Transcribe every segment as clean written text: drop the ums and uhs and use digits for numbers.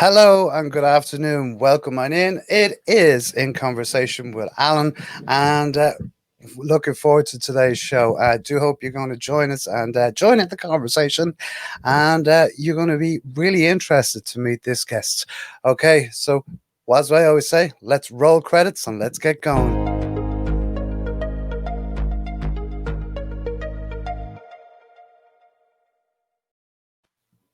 Hello and good afternoon. Welcome on in. It is In Conversation with Alan, and looking forward to today's show. I do hope you're going to join us and join in the conversation, and you're going to be really interested to meet this guest. Okay, so as I always say, let's roll credits and let's get going.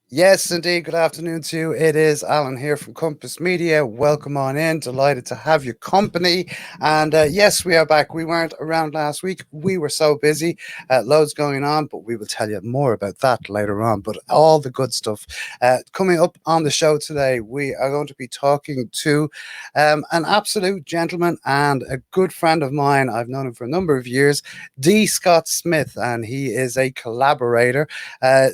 Yes, indeed. Good afternoon to you. It is Alan here from Compass Media. Welcome on in. Delighted to have your company. And yes, we are back. We weren't around last week. We were so busy, loads going on, but we will tell you more about that later on. But all the good stuff coming up on the show today. We are going to be talking to an absolute gentleman and a good friend of mine. I've known him for a number of years, D. Scott Smith, and he is a collaborator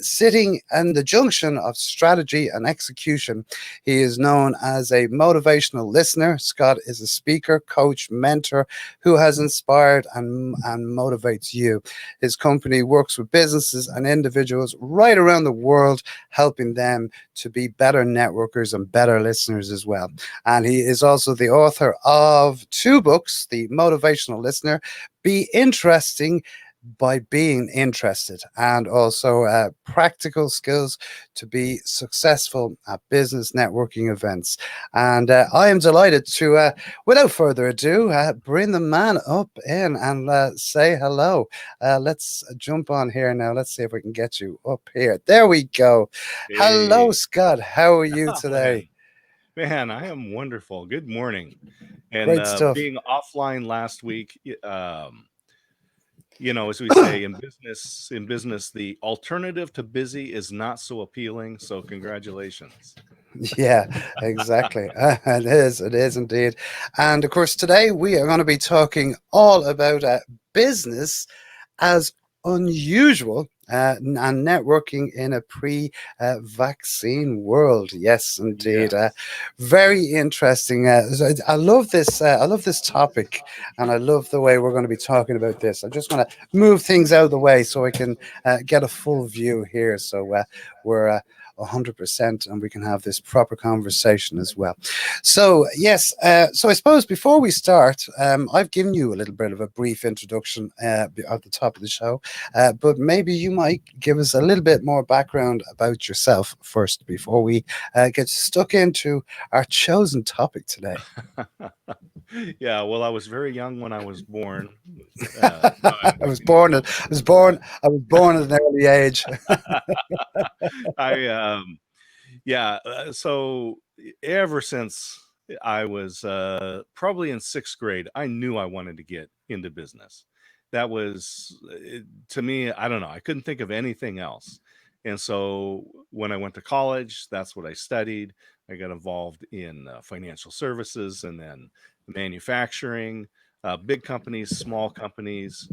sitting in the junction of strategy and execution. He is known as a motivational listener. Scott is a speaker, coach, mentor who has inspired and motivates you. His company works with businesses and individuals right around the world, helping them to be better networkers and better listeners as well. And he is also the author of two books, The Motivational Listener, Be Interesting by Being Interested, and also practical skills to be successful at business networking events. And I am delighted to, without further ado, bring the man up in and say hello. Let's jump on here now. Let's see if we can get you up here. There we go. Hello, Hey, Scott. How are you Alan. today? Man, I am wonderful. Good morning. And Great stuff. being offline last week, as we say in business, the alternative to busy is not so appealing. So congratulations. Yeah, exactly. It is indeed. And of course, today we are going to be talking all about business as unusual and networking in a pre-vaccine world. Yes, indeed. Yes. Very interesting. I love this. I love this topic, and I love the way we're going to be talking about this. I just want to move things out of the way so I can get a full view here. So we're 100% and we can have this proper conversation as well. So yes, so I suppose before we start, I've given you a little bit of a brief introduction at the top of the show, but maybe you might give us a little bit more background about yourself first before we get stuck into our chosen topic today. Yeah, well, I was very young when I was born. No, I was born at I was born I was born at an early age. I Yeah, so ever since I was probably in sixth grade, I knew I wanted to get into business. That was, to me, I don't know, I couldn't think of anything else. And so when I went to college, that's what I studied. I got involved in financial services and then manufacturing, big companies, small companies.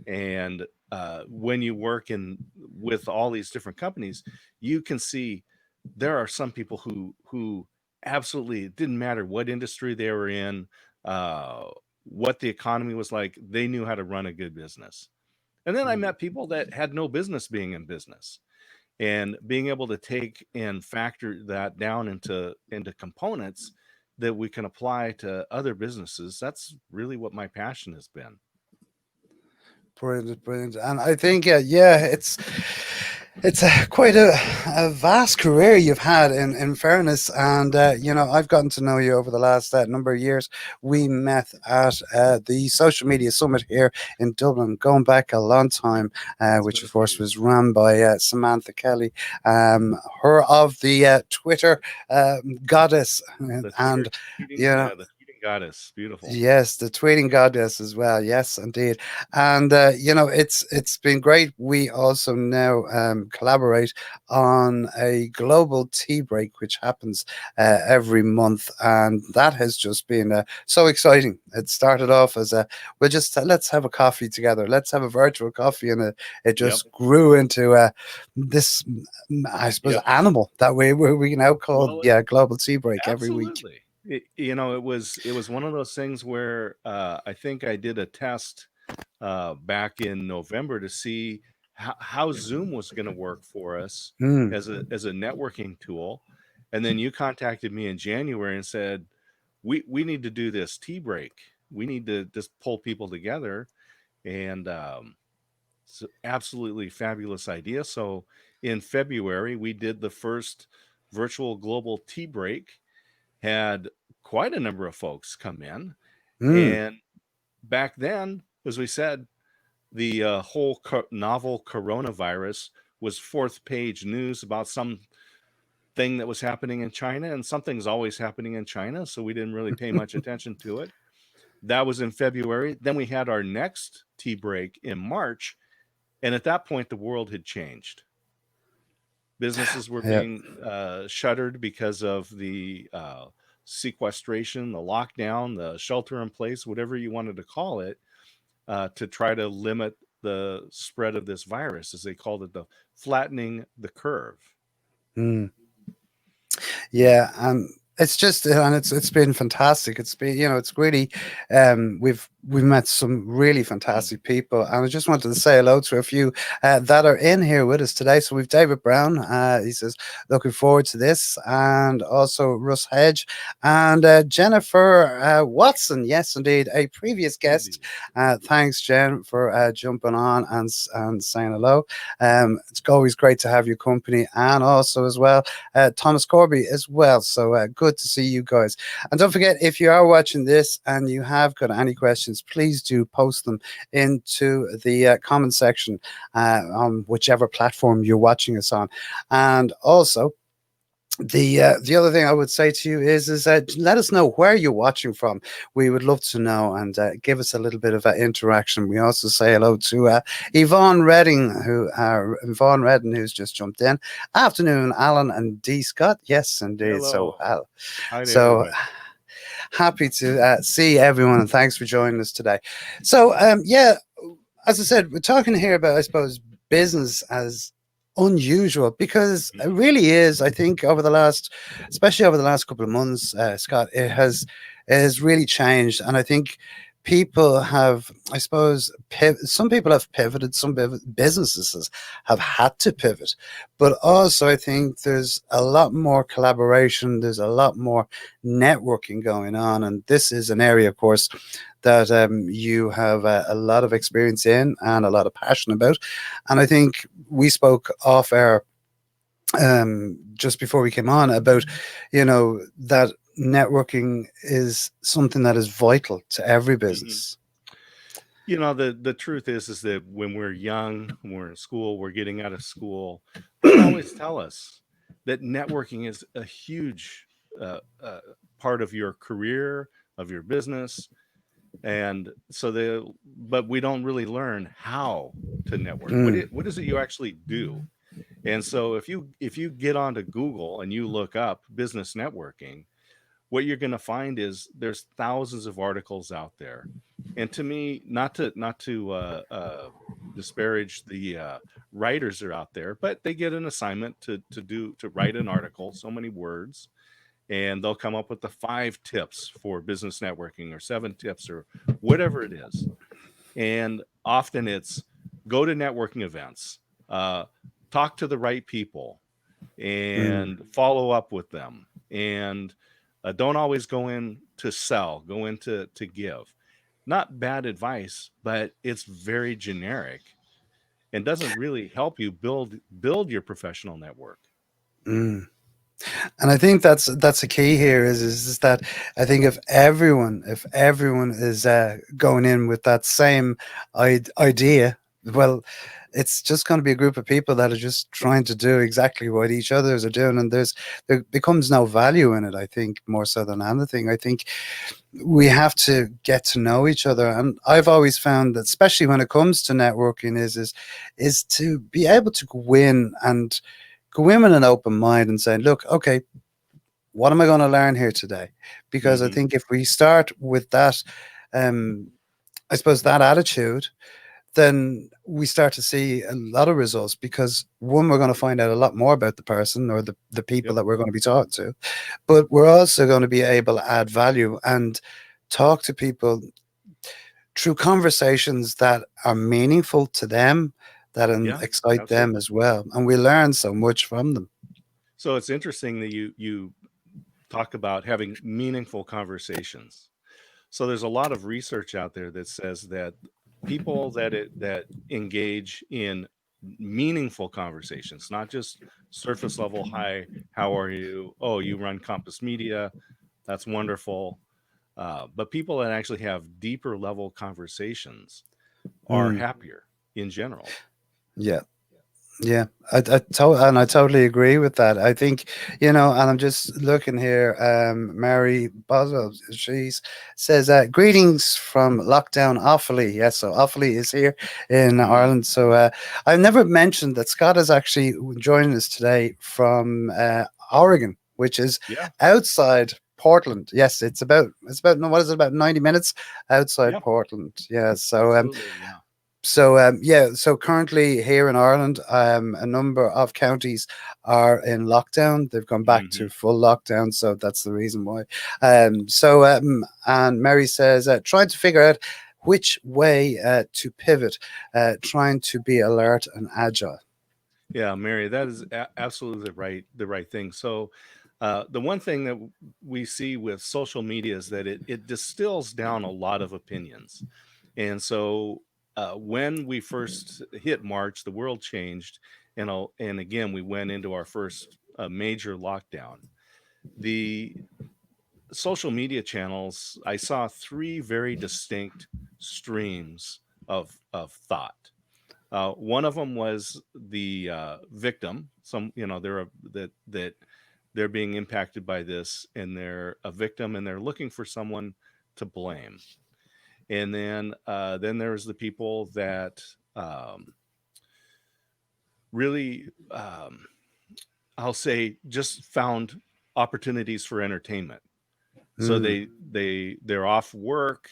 And when you work in with all these different companies, you can see there are some people who absolutely it didn't matter what industry they were in, uh, what the economy was like, they knew how to run a good business. And then I met people that had no business being in business, and being able to take and factor that down into components that we can apply to other businesses. That's really what my passion has been. Brilliant, brilliant. And I think, yeah, it's quite a vast career you've had in fairness. And, I've gotten to know you over the last number of years. We met at the social media summit here in Dublin, going back a long time, It's which been of a course few. was run by Samantha Kelly, her of the Twitter goddess. The Twitter And, you tweeting, know, yeah, the tweeting goddess, beautiful. yes, the tweeting goddess as well. Yes, indeed. And it's been great. We also now collaborate on a global tea break, which happens every month, and that has just been so exciting. It started off as a we'll just let's have a coffee together. Let's have a virtual coffee, and it Yep. just grew into this, I suppose, Yep. animal that we now call Well, global tea break every week. absolutely. It was one of those things where I think I did a test back in November to see how Zoom was going to work for us Mm, as a networking tool. And then you contacted me in January and said, we need to do this tea break. We need to just pull people together. And it's an absolutely fabulous idea. So in February, we did the first virtual global tea break, had quite a number of folks come in. Mm. And back then, as we said, the whole novel coronavirus was fourth page news about some thing that was happening in China, and something's always happening in China, so we didn't really pay much attention to it. That was in February. Then we had our next tea break in March, and at that point, the world had changed. Businesses were Yeah. being shuttered because of the sequestration, the lockdown, the shelter in place, whatever you wanted to call it, to try to limit the spread of this virus, as they called it, the flattening the curve. Mm. Yeah, it's just and it's been fantastic. It's been it's really we've met some really fantastic people, and I just wanted to say hello to a few that are in here with us today. So we've David Brown. He says looking forward to this, and also Russ Hedge and Jennifer Watson. Yes, indeed, a previous guest. Indeed. Thanks, Jen, for jumping on and saying hello. It's always great to have your company, and also as well Thomas Corby as well. So good to see you guys. And don't forget, if you are watching this and you have got any questions, please do post them into the comment section on whichever platform you're watching us on. And also, the other thing I would say to you is let us know where you're watching from. We would love to know, and give us a little bit of interaction. We also say hello to Yvonne Redding, Yvonne Redding, who's just jumped in. Afternoon, Alan and D Scott. Yes, indeed. Hello. Hi to So everybody. happy to see everyone, and thanks for joining us today. So yeah, as I said, we're talking here about, I suppose, business as unusual, because it really is. I think especially over the last couple of months, Scott, it has really changed, and I think people have, I suppose, some people have pivoted, some businesses have had to pivot, but also I think there's a lot more collaboration, there's a lot more networking going on, and this is an area, of course, that you have a lot of experience in and a lot of passion about. And I think we spoke off air just before we came on about, that networking is something that is vital to every Mhm. business. The truth is that when we're young, when we're in school, we're getting out of school, they'll always tell us that networking is a huge part of your career, of your business. And so but we don't really learn how to network. Mm, What is it you actually do? And so if you get onto Google and you look up business networking, what you're going to find is there's thousands of articles out there. And to me, not to disparage the writers that are out there, but they get an assignment to write an article, so many words, and they'll come up with the 5 tips for business networking or 7 tips or whatever it is. And often it's go to networking events, uh, talk to the right people, mm, and follow up with them. And don't always go in to sell, go in to give. Not bad advice, but it's very generic and doesn't really help you build your professional network. mm. And I think that's a key here is that I think if everyone is going in with that same idea, well, it's just going to be a group of people that are just trying to do exactly what each others are doing, and there becomes no value in it. I think more so than anything, I think we have to get to know each other, and I've always found that, especially when it comes to networking, is to be able to go in with an open mind and say, look, okay, what am I going to learn here today? Because I Hmm. think if we start with that, um, I suppose that attitude, then we start to see a lot of results, because one, we're going to find out a lot more about the person or the people Yep. that we're going to be talking to, but we're also going to be able to add value and talk to people through conversations that are meaningful to them, that Yeah, excite them absolutely. as well. And we learn so much from them. So it's interesting that you talk about having meaningful conversations. So there's a lot of research out there that says that people that engage in meaningful conversations, not just surface level, hi, how are you? Oh, you run Compass Media, that's wonderful. But people that actually have deeper level conversations are Mm, happier in general. yeah. Yeah, and I totally agree with that. I think, and I'm just looking here. Mary Boswell, she says, greetings from lockdown Offaly. Yes, so Offaly is here in Mm, Ireland. So I've never mentioned that Scott is actually joining us today from Oregon, which is yeah, outside Portland. Yes, it's about no, what is it, about 90 minutes outside yeah, Portland. Yeah, so absolutely, yeah. so currently here in Ireland, a number of counties are in lockdown. They've gone back Hmm. to full lockdown, so that's the reason why. And Mary says, trying to figure out which way to pivot, trying to be alert and agile. Yeah, Mary, that is absolutely the right thing. So, the one thing that we see with social media is that it distills down a lot of opinions, and so when we first hit March, the world changed, and again we went into our first major lockdown. The social media channels, I saw three very distinct streams of thought. One of them was the victim. Some, they're that they're being impacted by this, and they're a victim, and they're looking for someone to blame. And then there's the people that really, I'll say, just found opportunities for entertainment. So Mm, they're off work,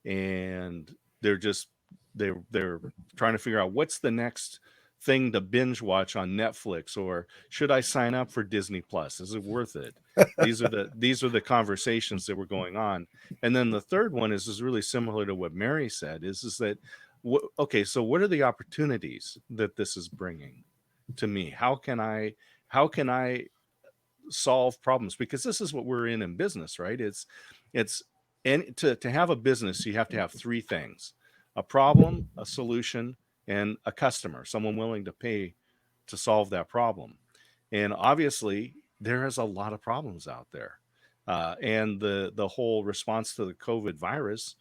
and they're just they're trying to figure out what's the next thing to binge watch on Netflix, or should I sign up for Disney Plus? Is it worth it? These are the conversations that were going on. And then the third one is really similar to what Mary said, is that okay, so what are the opportunities that this is bringing to me? How can I solve problems? Because this is what we're in business, right? It's and to have a business, you have to have three things: a problem, a solution, and a customer, someone willing to pay to solve that problem. And obviously there is a lot of problems out there, and the whole response to the COVID virus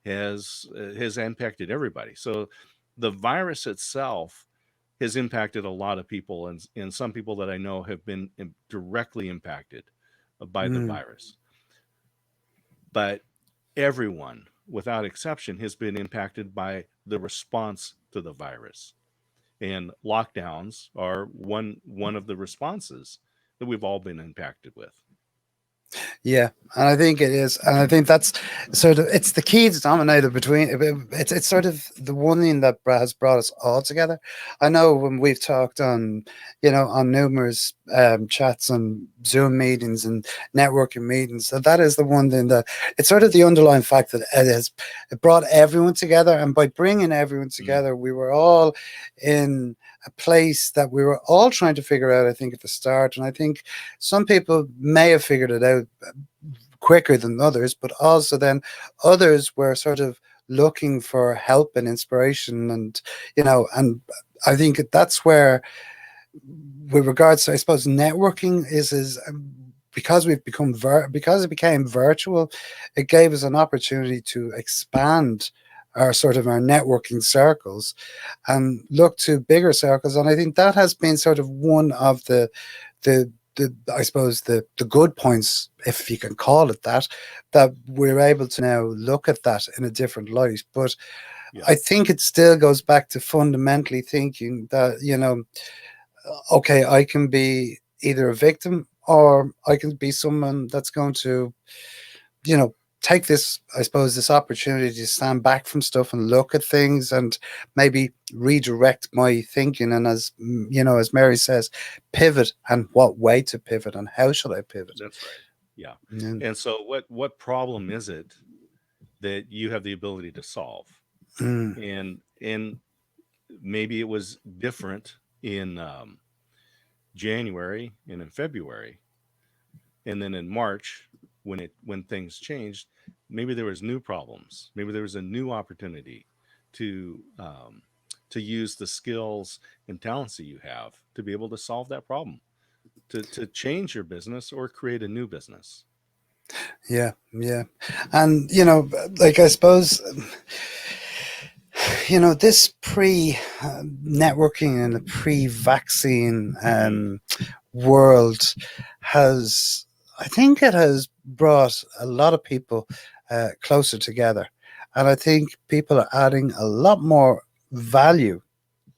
has impacted everybody. So the virus itself has impacted a lot of people, and some people that I know have been directly impacted by the mm. virus. But everyone, without exception, has been impacted by the response to the virus. And lockdowns are one of the responses that we've all been impacted with. Yeah, and I think it is, and I think that's sort of it's the key denominator between it's sort of the one thing that has brought us all together. I know when we've talked on on numerous chats and Zoom meetings and networking meetings, that is the one thing that it's sort of the underlying fact that it brought everyone together, and by bringing everyone Mm, together, we were all in a place that we were all trying to figure out. I think at the start, and I think some people may have figured it out quicker than others, but also then others were sort of looking for help and inspiration, and I think that's where, with regards to, I suppose, networking is because we've become because it became virtual, it gave us an opportunity to expand our sort of our networking circles and look to bigger circles. And I think that has been sort of one of the I suppose the good points, if you can call it that, that we're able to now look at that in a different light. But yeah, I think it still goes back to fundamentally thinking that, okay, I can be either a victim or I can be someone that's going to, you know, take this, I suppose, this opportunity to stand back from stuff and look at things and maybe redirect my thinking. And as Mary says, pivot, and what way to pivot and how should I pivot? that's right. Yeah. Yeah. And so what problem is it that you have the ability to solve? Mm, And maybe it was different in January and in February. And then in March, when things changed, maybe there was new problems. Maybe there was a new opportunity to use the skills and talents that you have to be able to solve that problem, to change your business or create a new business. Yeah, yeah. And, like I suppose, this pre networking and the pre vaccine Mm, world has, I think it has brought a lot of people closer together. And I think people are adding a lot more value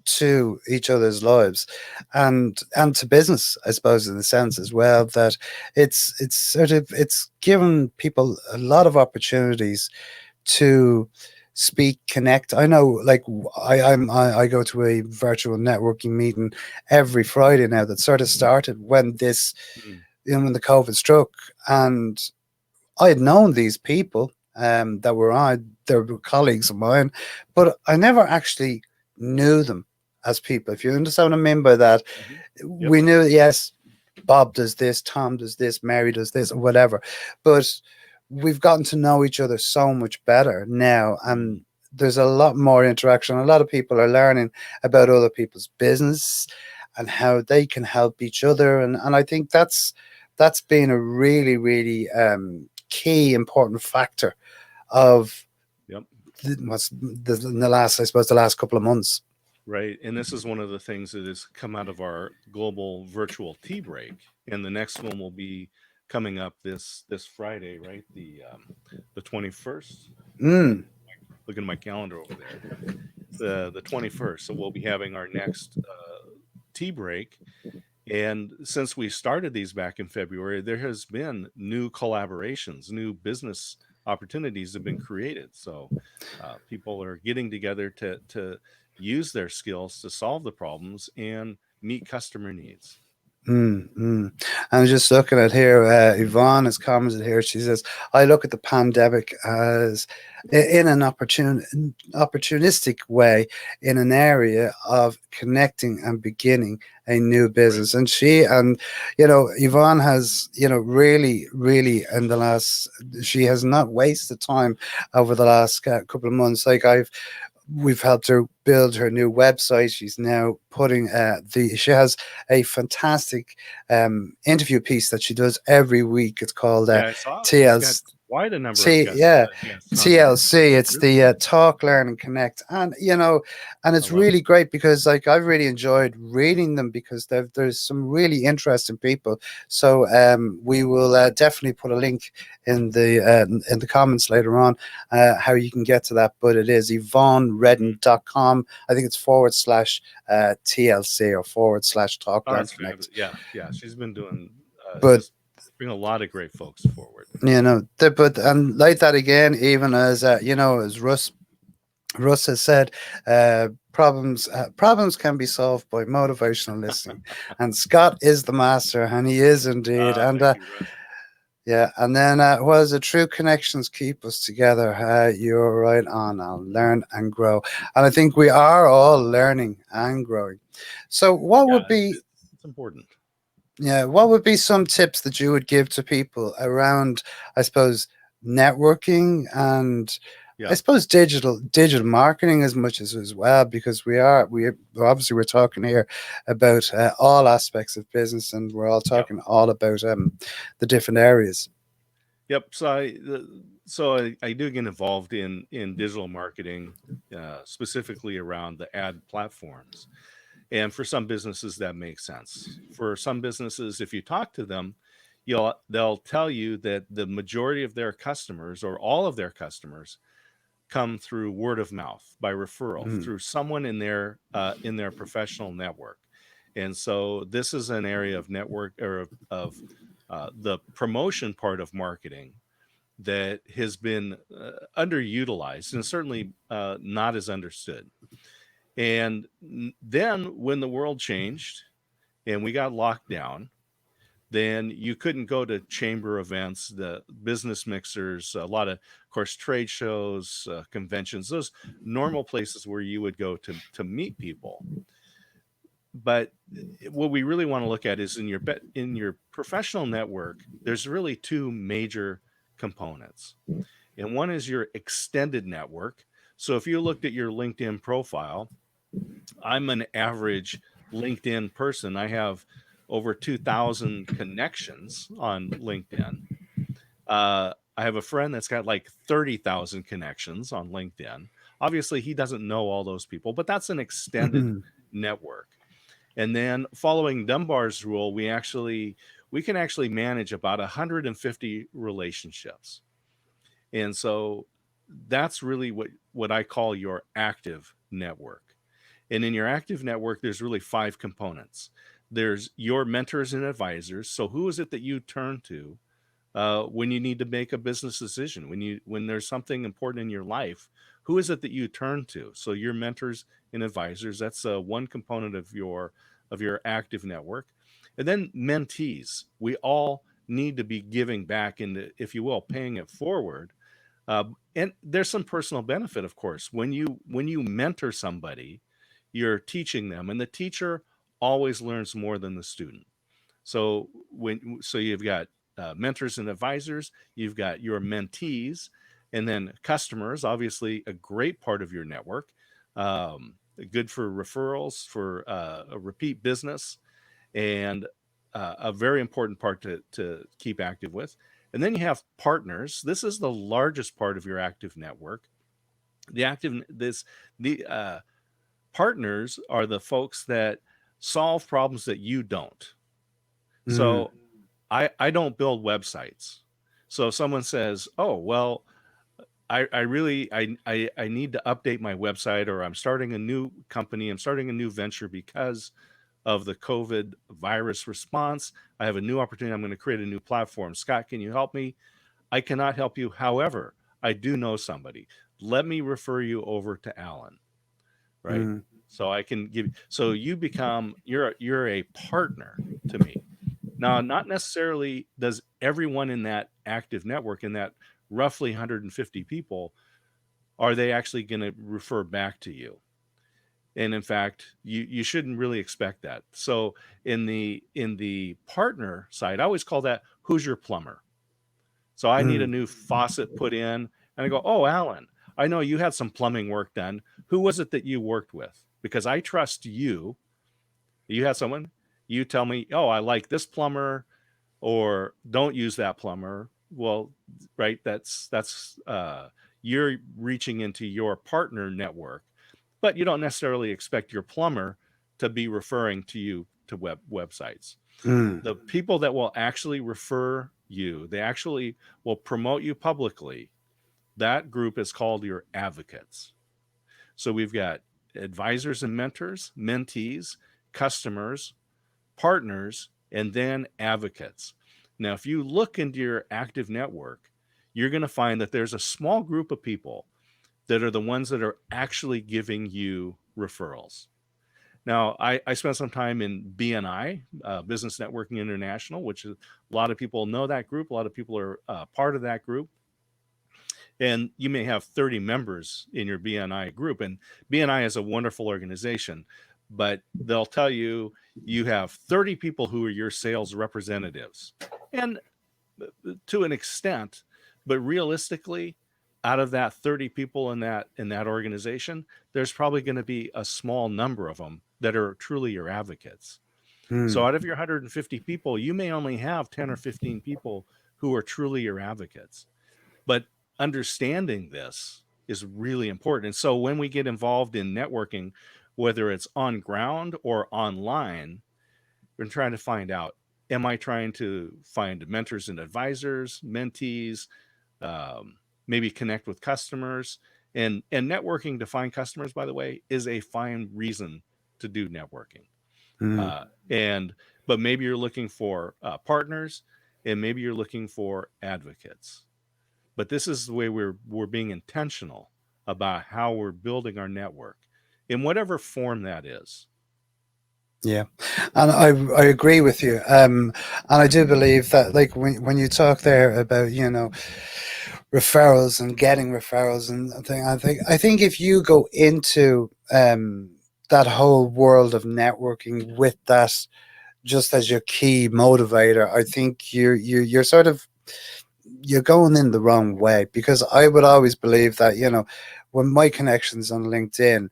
to each other's lives and to business, I suppose, in the sense as well that it's given people a lot of opportunities to speak, connect. I know, like I go to a virtual networking meeting every Friday now that sort of started when this, mm, when the COVID struck, and I had known these people that were on, they were colleagues of mine, but I never actually knew them as people. If you understand what I mean by that, mhm. Yep. we knew, yes, Bob does this, Tom does this, Mary does this, or whatever. But we've gotten to know each other so much better now, Mm, and there's a lot more interaction. A lot of people are learning about other people's business and how they can help each other, and I think that's been a really, really key important factor of yep. in the last, I suppose, the last couple of months. Right. And this is one of the things that has come out of our global virtual tea break. And the next one will be coming up this Friday, right? The 21st. Mm, Look at my calendar over there. The 21st. So we'll be having our next tea break. And since we started these back in February, there has been new collaborations, new business opportunities have been created. So people are getting together to use their skills to solve the problems and meet customer needs. mm. I'm just looking at here. Yvonne has commented here. She says, "I look at the pandemic as in an opportunistic way, in an area of connecting and beginning a new Right. business." And Yvonne has, really, really in the last, she has not wasted time over the last couple of months. Like we've helped her build her new website. She's now putting she has a fantastic interview piece that she does every week. It's called Yeah, I saw she's got TL's quite a number of Yeah, guests on her. TLC. It's Really? the Talk, Learn, and Connect, and and I it's love it. really great because, like, I've really enjoyed reading them because there's some really interesting people. So we will definitely put a link in the comments later on how you can get to that. But it is Mhm. YvonneRedden.com. I think it's forward slash TLC or forward slash Talk, Oh, Learn, that's Connect. fabulous. Yeah, yeah. She's been doing But just bring a lot of great folks forward. but and like that again, even as as Russ has said, problems can be solved by motivational listening, and Scott is the master, and he is indeed. And Thank you, Russ. yeah, and then what is it? True connections keep us together. You're right on. I'll learn and grow, and I think we are all learning and growing. So, what Yeah, would be it's important. yeah, what would be some tips that you would give to people around, I suppose, networking and I Yeah, suppose digital marketing as much as well, because we obviously we're talking here about all aspects of business, and we're all yep, talking all about the different areas. yep. I do get involved in digital marketing, specifically around the ad platforms. And for some businesses, that makes sense. For some businesses, if you talk to them, they'll tell you that the majority of their customers or all of their customers come through word of mouth by referral Mm, through someone in their professional network. And so this is an area of network or of the promotion part of marketing that has been underutilized and certainly not as understood. And then when the world changed and we got locked down, then you couldn't go to chamber events, the business mixers, a lot of course, trade shows, conventions, those normal places where you would go to meet people. but what we really want to look at is in your professional network, there's really two major components. And one is your extended network. So if you looked at your LinkedIn profile, I'm an average LinkedIn person. I have over 2,000 connections on LinkedIn. I have a friend that's got like 30,000 connections on LinkedIn. Obviously, he doesn't know all those people, but that's an extended Mhm. network. And then following Dunbar's rule, we can actually manage about 150 relationships. And so that's really what I call your active network. And in your active network, there's really five components. There's your mentors and advisors. So who is it that you turn to when you need to make a business decision, when there's something important in your life? Who is it that you turn to? So your mentors and advisors. That's one component of your active network. And then mentees. We all need to be giving back into, if you will, paying it forward. And there's some personal benefit, of course, when you mentor somebody, you're teaching them, and the teacher always learns more than the student. So you've got mentors and advisors, you've got your mentees, and then customers. Obviously, a great part of your network, um, good for referrals, for a repeat business, and a very important part to keep active with. And then you have partners. This is the largest part of your active network. The active this the Partners are the folks that solve problems that you don't. Mm. So I don't build websites. So if someone says, "Oh, well, I really I need to update my website, or I'm starting a new company, I'm starting a new venture because of the COVID virus response. I have a new opportunity. I'm going to create a new platform. Scott, can you help me?" I cannot help you. However, I do know somebody. Let me refer you over to Alan, right? Mm. So I can give, so you become, you're a partner to me. Now, not necessarily does everyone in that active network, in that roughly 150 people, are they actually going to refer back to you? And in fact, you shouldn't really expect that. So in the partner side, I always call that, who's your plumber? So I need a Mm. new faucet put in, and I go, "Oh, Alan, I know you had some plumbing work done. Who was it that you worked with? Because I trust you. You had someone, you tell me, oh, I like this plumber, or don't use that plumber." Well, right, that's you're reaching into your partner network, but you don't necessarily expect your plumber to be referring to you to websites. Mm. The people that will actually refer you, they actually will promote you publicly. That group is called your advocates. So we've got advisors and mentors, mentees, customers, partners, and then advocates. Now, if you look into your active network, you're going to find that there's a small group of people that are the ones that are actually giving you referrals. Now, I spent some time in BNI, Business Networking International, which is, a lot of people know that group. A lot of people are part of that group. And you may have 30 members in your BNI group. And BNI is a wonderful organization, but they'll tell you you have 30 people who are your sales representatives. And to an extent, but realistically, out of that 30 people in that organization, there's probably going to be a small number of them that are truly your advocates. So Mm. out of your 150 people, you may only have 10 or 15 people who are truly your advocates. But understanding this is really important. And so when we get involved in networking, whether it's on ground or online, we're trying to find out, am I trying to find mentors and advisors, mentees, maybe connect with customers? And networking to find customers, by the way, is a fine reason to do networking. Mm. And but maybe you're looking for partners, and maybe you're looking for advocates. But this is the way we're being intentional about how we're building our network in whatever form that is. Yeah, and I agree with you. And I do believe that, like, when you talk there about, referrals and getting referrals and thing, I think if you go into that whole world of networking with that just as your key motivator, I think you're sort of you're going in the wrong way, because I would always believe that, when my connections on LinkedIn,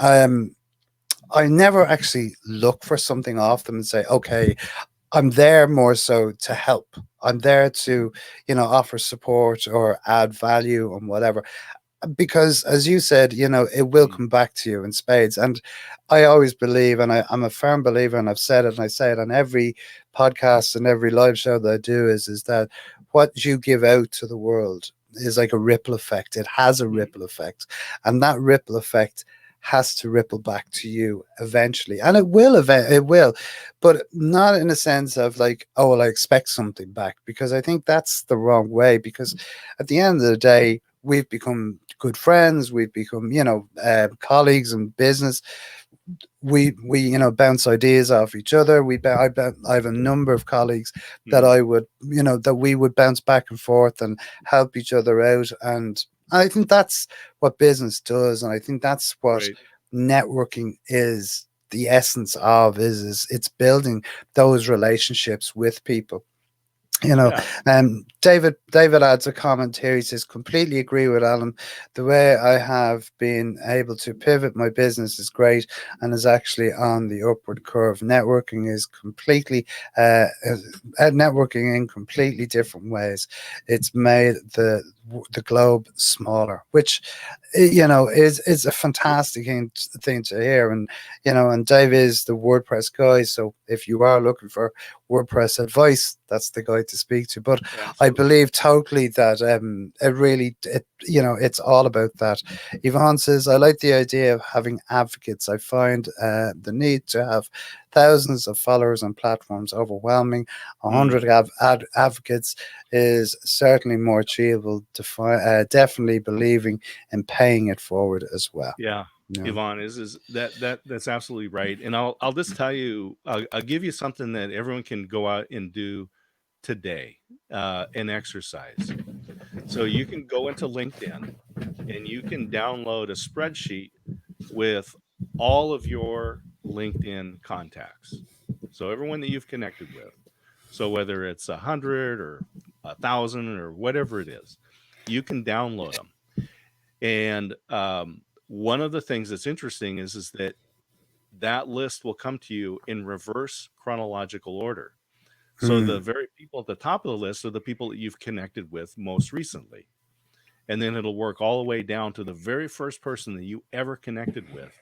um I never actually look for something off them and say, okay, I'm there more so to help. I'm there to, offer support or add value and whatever, because as you said, it will Mm, come back to you in spades. And I always believe, and I'm a firm believer, and I've said it, and I say it on every podcast and every live show that I do, is that what you give out to the world is like a ripple effect. It has a mm, ripple effect, and that ripple effect has to ripple back to you eventually, and it will, but not in a sense of like, oh well, I expect something back, because I think that's the wrong way. Because at the end of the day, we've become good friends. We've become, colleagues in business. We bounce ideas off each other. I have a number of colleagues that mm. that we would bounce back and forth and help each other out. And I think that's what business does, and I think that's what Right. networking is. The essence of is it's building those relationships with people. you know Yeah. David adds a comment here. He says, completely agree with Alan. The way I have been able to pivot my business is great and is actually on the upward curve. Networking in completely different ways. It's made the globe smaller, which is a fantastic thing to hear. And Dave is the WordPress guy, so if you are looking for WordPress advice, that's the guy to speak to. But I Absolutely. believe totally that it's all about that. Yvonne says, I like the idea of having advocates. I find the need to have thousands of followers on platforms overwhelming. Mm, 100 advocates is certainly more achievable. Definitely believing in paying it forward as well. yeah. No. Yvonne is that's absolutely right. And I'll just tell you, I'll give you something that everyone can go out and do today, an exercise. So you can go into LinkedIn and you can download a spreadsheet with all of your LinkedIn contacts. So everyone that you've connected with. So whether it's 100 or 1,000 or whatever it is, you can download them. And one of the things that's interesting is that that list will come to you in reverse chronological order. So the Hmm. very people at the top of the list are the people that you've connected with most recently. And then it'll work all the way down to the very first person that you ever connected with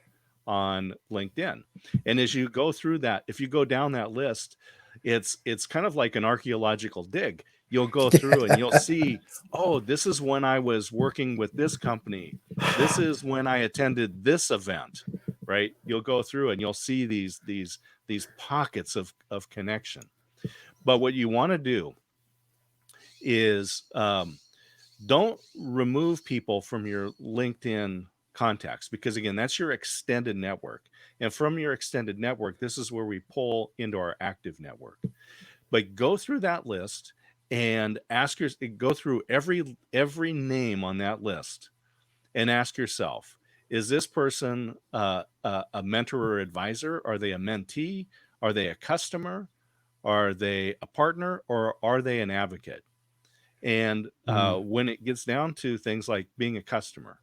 on LinkedIn. And as you go through that, if you go down that list, it's kind of like an archaeological dig. You'll go through and you'll see, oh, this is when I was working with this company. This is when I attended this event, right? You'll go through and you'll see these pockets of connection. But what you want to do is don't remove people from your LinkedIn contacts, because again, that's your extended network. And from your extended network, this is where we pull into our active network. But go through that list and go through every name on that list and ask yourself, is this person a mentor or advisor? Are they a mentee? Are they a customer? Are they a partner, or are they an advocate? And Hmm. when it gets down to things like being a customer,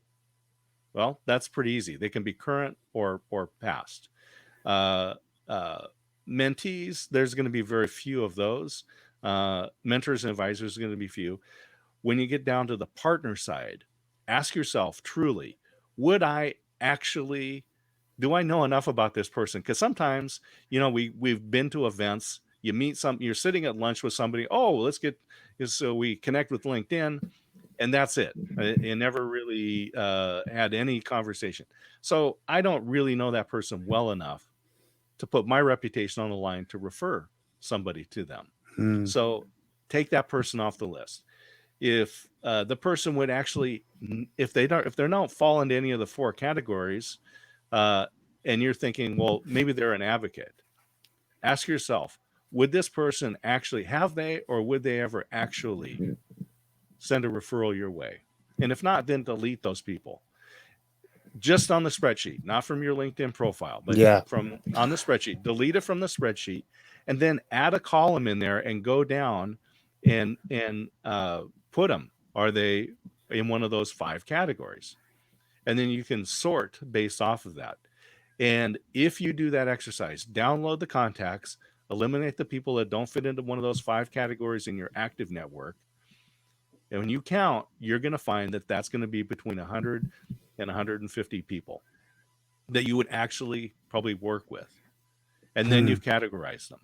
well, that's pretty easy. They can be current or past. Uh, uh, Mentees, there's going to be very few of those. Mentors and advisors are going to be few. When you get down to the partner side, ask yourself truly, would I actually, do I know enough about this person? Because sometimes, we've been to events, you meet you're sitting at lunch with somebody, oh, let's get, so we connect with LinkedIn, and that's it. You never really had any conversation. So I don't really know that person well enough to put my reputation on the line to refer somebody to them. Hmm. So take that person off the list. If the person would actually, if they don't fall into any of the four categories, uh, and you're thinking, well, maybe they're an advocate, ask yourself, would this person actually, have they, or would they ever actually send a referral your way? And if not, then delete those people. just on the spreadsheet, not from your LinkedIn profile, but Yeah. from on the spreadsheet. Delete it from the spreadsheet, and then add a column in there and go down and put them. Are they in one of those 5 categories? And then you can sort based off of that. And if you do that exercise, download the contacts, eliminate the people that don't fit into one of those 5 categories in your active network. And when you count, you're going to find that that's going to be between 100 and 150 people that you would actually probably work with. And then Mm. you've categorized them.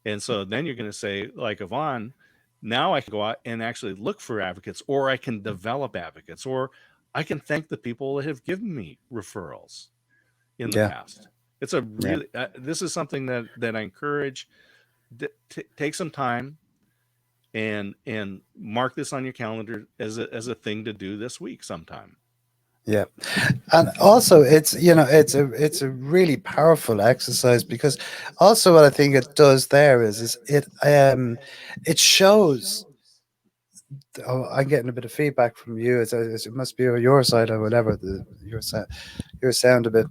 And so then you're going to say, like Yvonne, now I can go out and actually look for advocates, or I can develop advocates, or I can thank the people that have given me referrals in the Yeah. past. It's a Yeah. really, this is something that I encourage. Take some time and mark this on your calendar as a thing to do this week sometime. Yeah. And also it's a really powerful exercise, because also what I think it does there is it shows. Oh, I'm getting a bit of feedback from you. It must be on your side or whatever. Your sound a bit,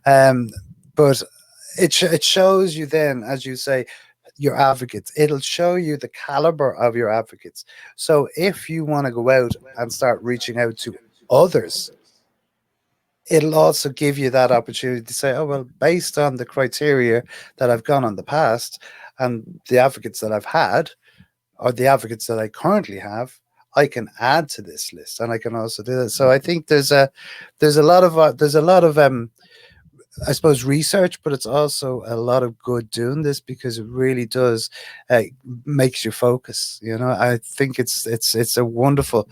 um, but it shows you then, as you say, your advocates. It'll show you the caliber of your advocates. So if you want to go out and start reaching out to others, it'll also give you that opportunity to say, oh, well, based on the criteria that I've gone on the past and the advocates that I've had, or the advocates that I currently have, I can add to this list, and I can also do that. So I think there's a lot of I suppose research, but it's also a lot of good doing this, because it really does makes you focus. I think it's a wonderful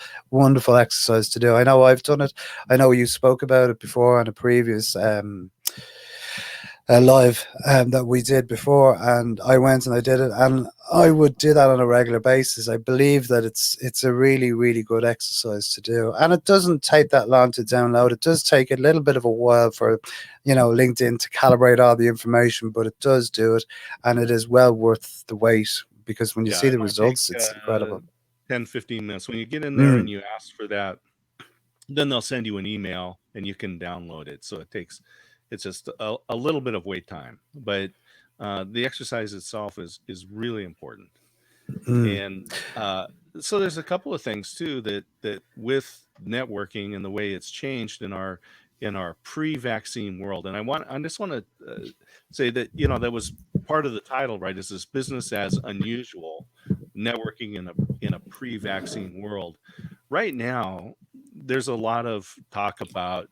exercise to do. I know I've done it. I know you spoke about it before on a previous live that we did before, and I went and I did it, and I would do that on a regular basis. I believe that it's a really good exercise to do, and it doesn't take that long to download. It does take a little bit of a while for LinkedIn to calibrate all the information, but it does do it, and it is well worth the wait, because when you Yeah, see it the might take results, it's incredible. 10, 15 minutes. When you get in there and Mm, you ask for that, then they'll send you an email and you can download it. So it's just a little bit of wait time, but the exercise itself is really important. mm, And so there's a couple of things too that with networking and the way it's changed in our pre-vaccine world. And I just want to say that that was part of the title, right? Is this business as unusual, networking in a pre-vaccine world. Right now, there's a lot of talk about,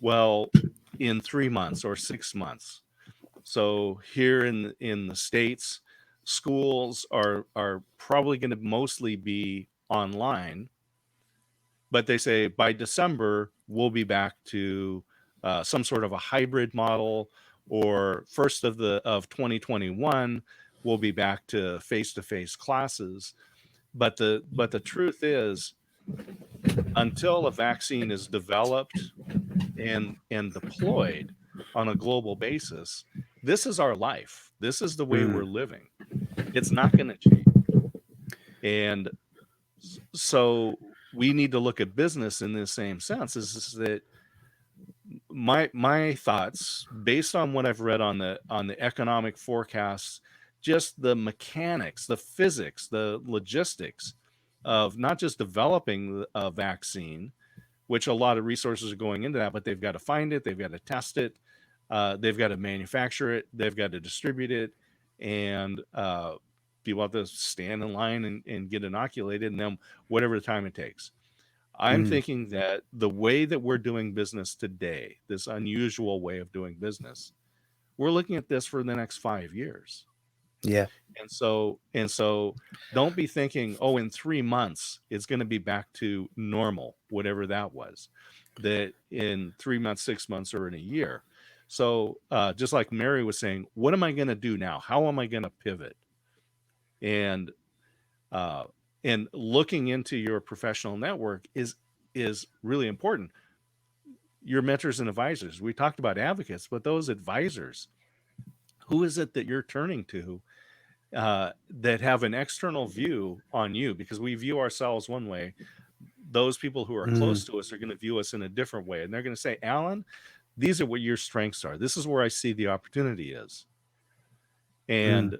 well, in 3 months or 6 months. So here in the States, schools are probably going to mostly be online, but they say by December we'll be back to some sort of a hybrid model, or first of 2021 we'll be back to face classes. But the truth is, until a vaccine is developed and deployed on a global basis, this is our life. This is the way mm, we're living. It's not going to change. And so we need to look at business in the same sense. Is that my thoughts based on what I've read on the economic forecasts, just the mechanics, the physics, the logistics of not just developing a vaccine, which a lot of resources are going into that, but they've got to find it, they've got to test it, they've got to manufacture it, they've got to distribute it, and people have to stand in line and get inoculated, and then whatever the time it takes. I'm mm. thinking that the way that we're doing business today, this unusual way of doing business, we're looking at this for the next 5 years. Yeah. And so don't be thinking, oh, in 3 months it's going to be back to normal, whatever that was, that in 3 months, 6 months, or in a year. So just like Mary was saying, what am I going to do now? How am I going to pivot? And uh, and looking into your professional network is really important. Your mentors and advisors. We talked about advocates, but those advisors, who is it that you're turning to that have an external view on you? Because we view ourselves one way, those people who are close Mm, to us are going to view us in a different way, and they're going to say, Alan, these are what your strengths are. This is where I see the opportunity is. mm,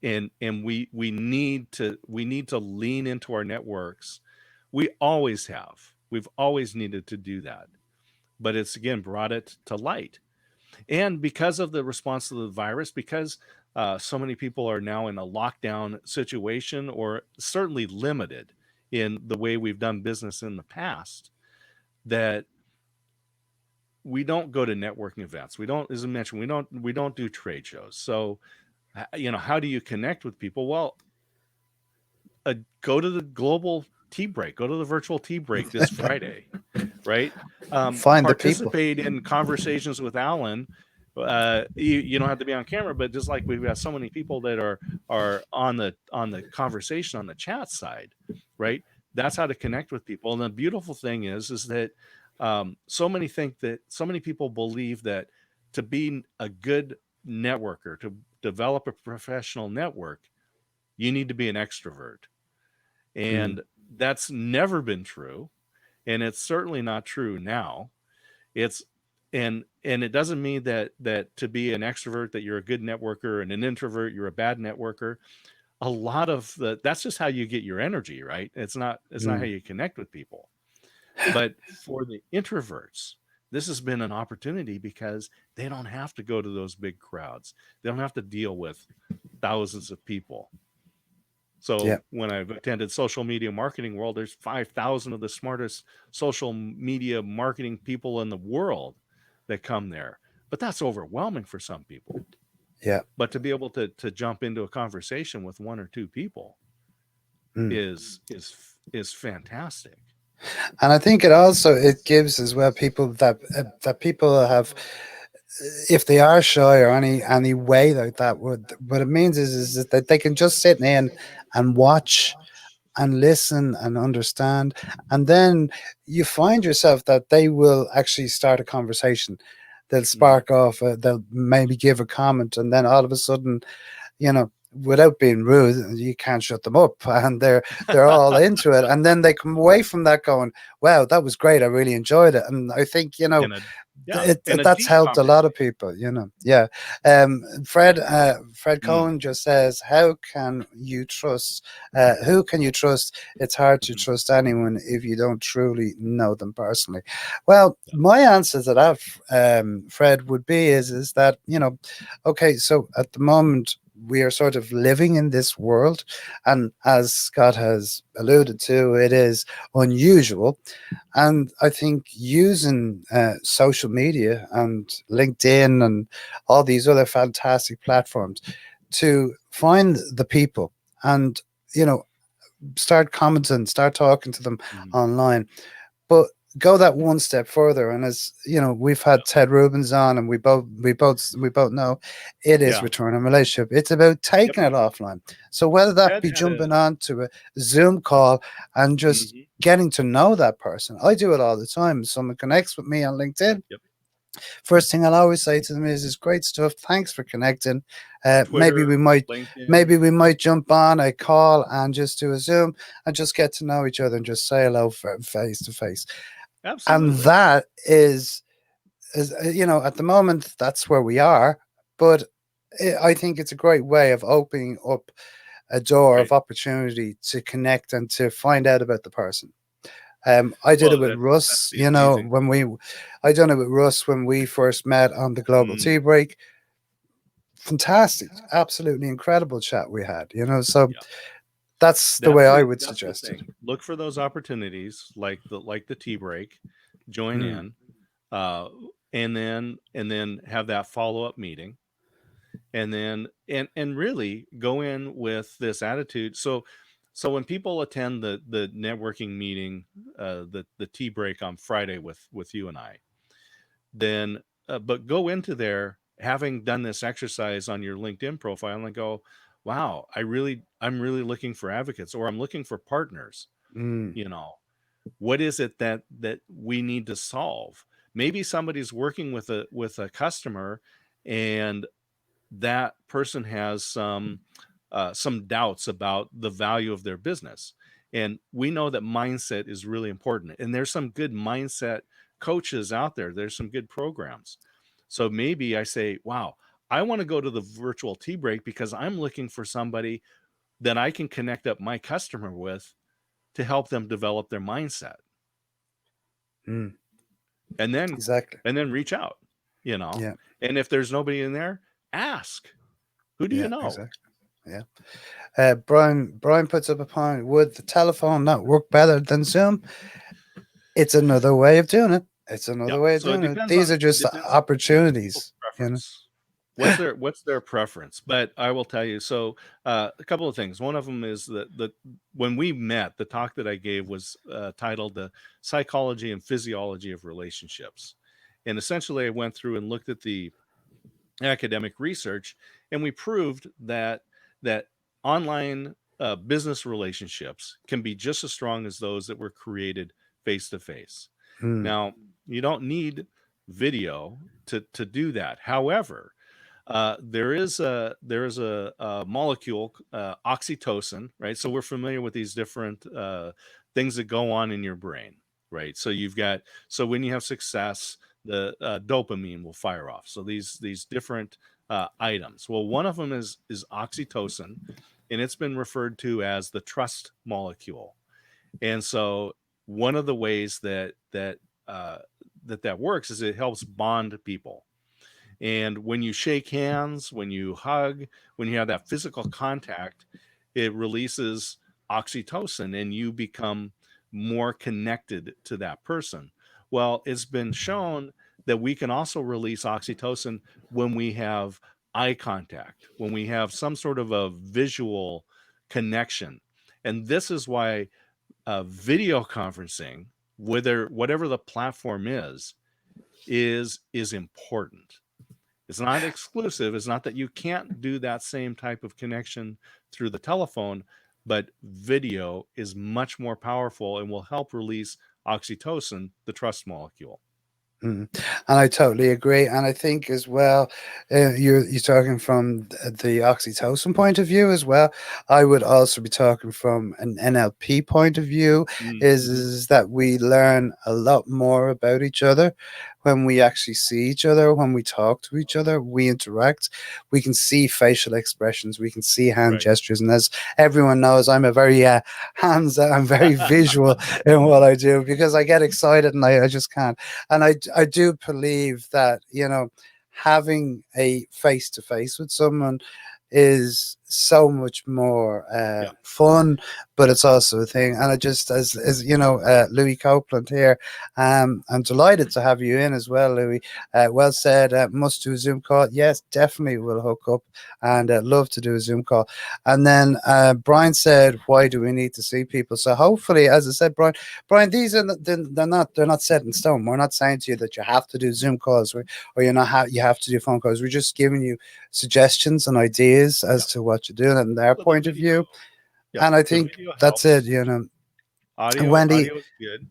And we need to lean into our networks. We always have. We've always needed to do that. But it's again brought it to light. And because of the response to the virus, because so many people are now in a lockdown situation, or certainly limited in the way we've done business in the past, that we don't go to networking events. We don't, as I mentioned, we don't do trade shows. So, how do you connect with people? Well, go to the global tea break, go to the virtual tea break this Friday, right? find the people. Participate in conversations with Alan. You don't have to be on camera, but just like we've got so many people that are on the conversation on the chat side, right? That's how to connect with people. And the beautiful thing is that so many people believe that to be a good networker, to develop a professional network, you need to be an extrovert, Mm, and that's never been true, and it's certainly not true now. It's and it doesn't mean that to be an extrovert that you're a good networker, and an introvert you're a bad networker. A lot of that's just how you get your energy, right? It's not how mm. you connect with people. But for the introverts, this has been an opportunity because they don't have to go to those big crowds. They don't have to deal with thousands of people. Yeah, So when I've attended social media marketing world, there's 5,000 of the smartest social media marketing people in the world that come there. But that's overwhelming for some people. yeah. But to be able to jump into a conversation with one or two people Mm. is fantastic. And I think it gives as well people that people have, if they are shy or any way like that, would what it means is that they can just sit in and watch and listen and understand, and then you find yourself that they will actually start a conversation. They'll Hmm. spark off, they'll maybe give a comment, and then all of a sudden, without being rude, you can't shut them up, and they're all into it, and then they come away from that going, wow, that was great, I really enjoyed it. And I think, In a yeah, in a that's deep helped a lot of conversation. people, yeah. Fred Mm. Cohen just says, how can you trust, who can you trust? It's hard to Mhm. trust anyone if you don't truly know them personally. Well, Yeah. my answer to that, Fred, would be is that, okay, so at the moment we are sort of living in this world, and as Scott has alluded to, it is unusual. And I think using social media and LinkedIn and all these other fantastic platforms to find the people and, you know, start commenting, start talking to them Mhm. online, but go that one step further. And as you know, we've Yeah. had Ted Rubens on, and we both know it is Yeah. return on relationship. It's about Yep. taking it offline. So whether that Ted be had jumping a on to a Zoom call and just Mhm. getting to know that person. I do it all the time. Someone connects with me on LinkedIn. Yep. First thing I'll always say to them is great stuff. Thanks for connecting. Maybe Twitter, we might LinkedIn. maybe we might jump on a call and just do a Zoom and just get to know each other and just say hello face to face. And Absolutely. that is at the moment that's where we are. But I think it's a great way of opening up a door Right. of opportunity to connect and to find out about the person. I did it Well, with that's Russ, the amazing. I done it with Russ when we first met on the Global Tea Mm. Break. Fantastic, absolutely incredible chat we had. So Yeah. that's the way That's I the would that's the suggest it. thing. Look for those opportunities like the tea break, join Mm, in, uh, and then have that follow-up meeting, and then and really go in with this attitude. So when people attend the networking meeting, the tea break on Friday with you and I, then but go into there having done this exercise on your LinkedIn profile and go, wow, I'm really looking for advocates, or I'm looking for partners. mm, You know, what is it that we need to solve? Maybe somebody's working with a customer, and that person has some doubts about the value of their business, And we know that mindset is really important. And there's some good mindset coaches out there. There's some good programs. So maybe I say, wow, I want to go to the virtual tea break because I'm looking for somebody that I can connect up my customer with to help them develop their mindset. Mm, And then exactly. reach out, you know. Yeah. And if there's nobody in there, ask, who do you Yeah. know? Exactly. Yeah. Brian puts up a point. Would the telephone not work better than Zoom? It's another way of doing it. It's Yeah. another way of So it doing it. depends These on are just people's opportunities, you know. preference. What's their preference? But I will tell you. So a couple of things. One of them is that when we met, the talk that I gave was titled "The Psychology and Physiology of Relationships," and essentially I went through and looked at the academic research, and we proved that online business relationships can be just as strong as those that were created face to face. Mm, Now, you don't need video to do that. However, there is a molecule, oxytocin, right? So we're familiar with these different things that go on in your brain, right? So when you have success, the dopamine will fire off. So these different items. Well, one of them is oxytocin, and it's been referred to as the trust molecule. And so one of the ways uh, that works is it helps bond people. And when you shake hands, when you hug, when you have that physical contact, it releases oxytocin and you become more connected to that person. Well, it's been shown that we can also release oxytocin when we have eye contact, when we have some sort of a visual connection. And this is why video conferencing, whatever the platform is important. It's not exclusive. It's not that you can't do that same type of connection through the telephone, but video is much more powerful and will help release oxytocin, the trust molecule. mm. And I totally agree. And I think as well, you're talking from the oxytocin point of view as well. I would also be talking from an NLP point of view. Mm-hmm. Is that we learn a lot more about each other when we actually see each other, when we talk to each other, we interact. We can see facial expressions, we can see hand Right. gestures, and as everyone knows, I'm a very I'm very visual in what I do because I get excited and I just can't. And I do believe that, you know, having a face to face with someone is so much more Yeah. fun, but it's also a thing. And I just, as you know, Louis Copeland here, I'm delighted to have you in as well, Louis. Well said. Must do a Zoom call. Yes, definitely will hook up and love to do a Zoom call. And then Brian said, "Why do we need to see people?" So hopefully, as I said, Brian, these are they're not set in stone. We're not saying to you that you have to do Zoom calls or you have to do phone calls. We're just giving you suggestions and ideas Yeah. as to what you're doing and their So the point of video, view. yeah, And I the think video that's it, helps. you know. And Wendy, Audio is good.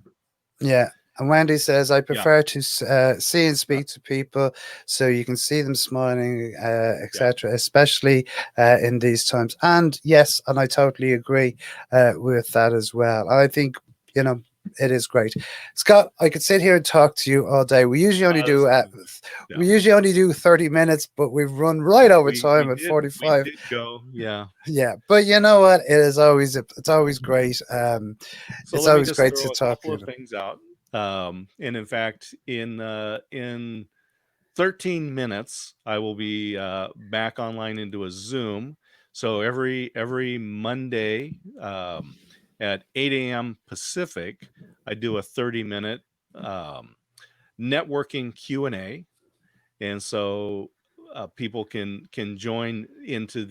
yeah. And Wendy says, I Yeah. prefer to see and Uh, speak to people so you can see them smiling, yeah. etc., especially in these times. And yes, and I totally agree with that as well. I think, you know, it is great. Scott, I could sit here and talk to you all day. This is, yeah. we usually only do 30 minutes, but we've run right over We time at we 45. did go. Yeah. Yeah, but you know what? It's always great. So It's let me always just great to throw a talk. couple of You things out. And in fact, in 13 minutes, I will be back online into a Zoom. So every Monday at 8 a.m. Pacific, I do a 30-minute um, networking Q&A, and so people can join into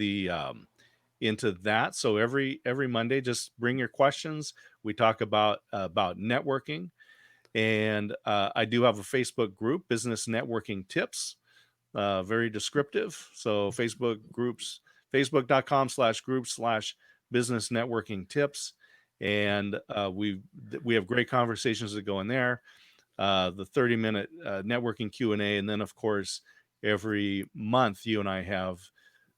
that. So every Monday, just bring your questions. We talk about networking, and I do have a Facebook group, Business Networking Tips, very descriptive. So facebook.com/group/business networking tips. And we have great conversations that go in there. The 30-minute networking Q&A. And then of course, every month you and I have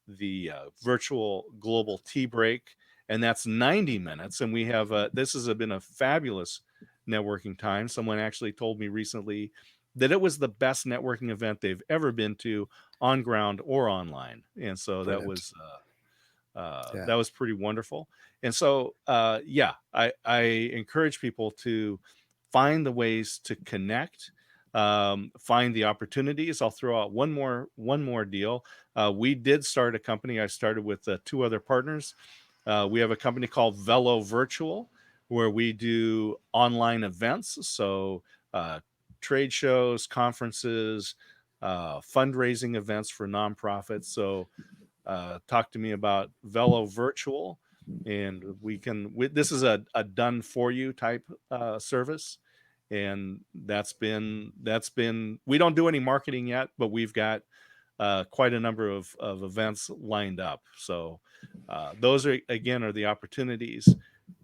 the virtual global tea break. and that's 90 minutes. And we have this has been a fabulous networking time. Someone actually told me recently that it was the best networking event they've ever been to, on ground or online. And so Brilliant. Yeah. that was pretty wonderful. And so, yeah, I encourage people to find the ways to connect, find the opportunities. I'll throw out one more deal. We did start a company. I started with two other partners. We have a company called Velo Virtual, where we do online events. So, trade shows, conferences, fundraising events for nonprofits. So, talk to me about Velo Virtual, and this is a done for you type service. And that's been we don't do any marketing yet, but we've got quite a number of events lined up. So those are the opportunities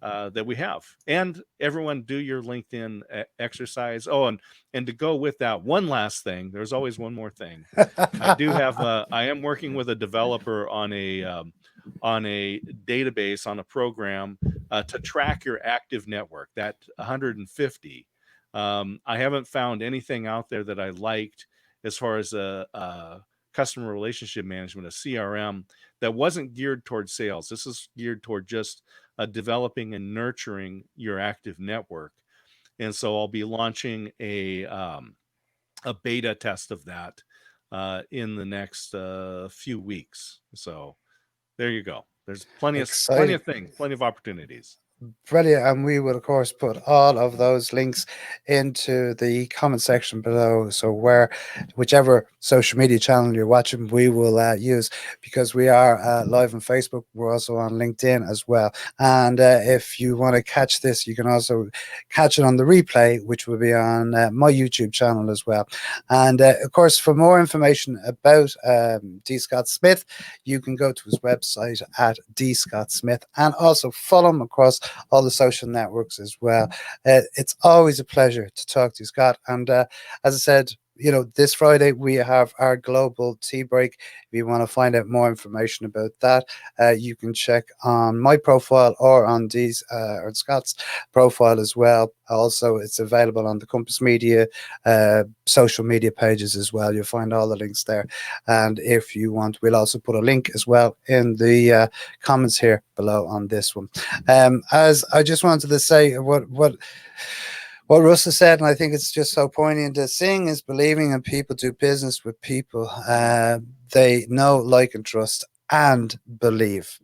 that we have. And everyone, do your LinkedIn exercise. Oh, and to go with that, one last thing. There's always one more thing. I am working with a developer on a database, on a program to track your active network, that 150. I haven't found anything out there that I liked as far as a customer relationship management, a CRM, that wasn't geared towards sales. This is geared toward just developing and nurturing your active network. And so I'll be launching a beta test of that in the next few weeks. So there you go. There's plenty Exciting. of things, plenty of opportunities. Brilliant. And we will, of course, put all of those links into the comment section below. So, whichever social media channel you're watching, we will use, because we are live on Facebook. We're also on LinkedIn as well. And if you want to catch this, you can also catch it on the replay, which will be on my YouTube channel as well. And of course, for more information about D. Scott Smith, you can go to his website at D. Scott Smith, and also follow him across all the social networks as well. It's always a pleasure to talk to you, Scott. And as I said, this Friday we have our global tea break. If you want to find out more information about that, you can check on my profile or on Dee's or Scott's profile as well. Also, it's available on the Compass Media social media pages as well. You'll find all the links there. And if you want, we'll also put a link as well in the comments here below on this one. As I just wanted to say what Russell said, and I think it's just so poignant. Seeing is believing, and people do business with people they know, like, and trust, and believe.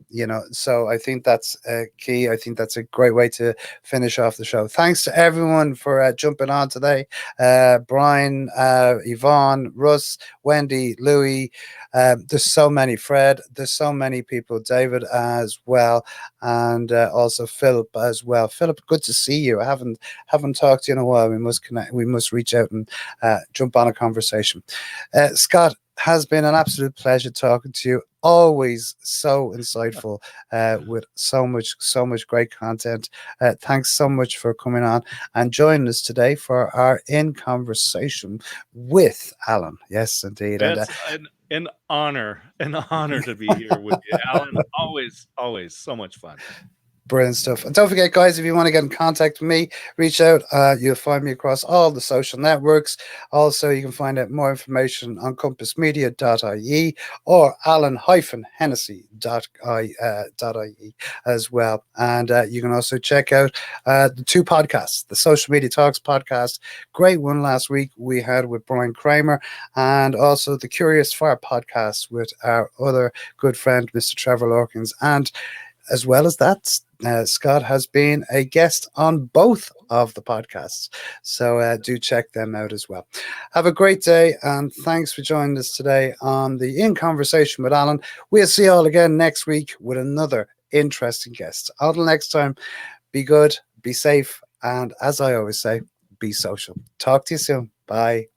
So I think that's key. I think that's a great way to finish off the show. Thanks to everyone for jumping on today. Brian, Yvonne, Russ, Wendy, Louis. There's so many. Fred. There's so many people. David as well, and also Philip as well. Philip, good to see you. I haven't talked to you in a while. We must connect. We must reach out and jump on a conversation. Scott, has been an absolute pleasure talking to you. Always so insightful, with so much great content. Thanks so much for coming on and joining us today for our In Conversation with Alan. Yes, indeed. That's an honor to be here with you, Alan. Always so much fun. Brilliant stuff. And don't forget, guys, if you want to get in contact with me, reach out. You'll find me across all the social networks. Also, you can find out more information on compassmedia.ie or alan-hennessy.ie as well. And you can also check out the two podcasts, the Social Media Talks podcast. Great one last week we had with Brian Kramer, and also the Curious Fire podcast with our other good friend, Mr. Trevor Lorkins. And as well as that, Scott has been a guest on both of the podcasts. So do check them out as well. Have a great day, and thanks for joining us today on the In Conversation with Alan. We'll see you all again next week with another interesting guest. Until next time, be good, be safe, and as I always say, be social. Talk to you soon. Bye.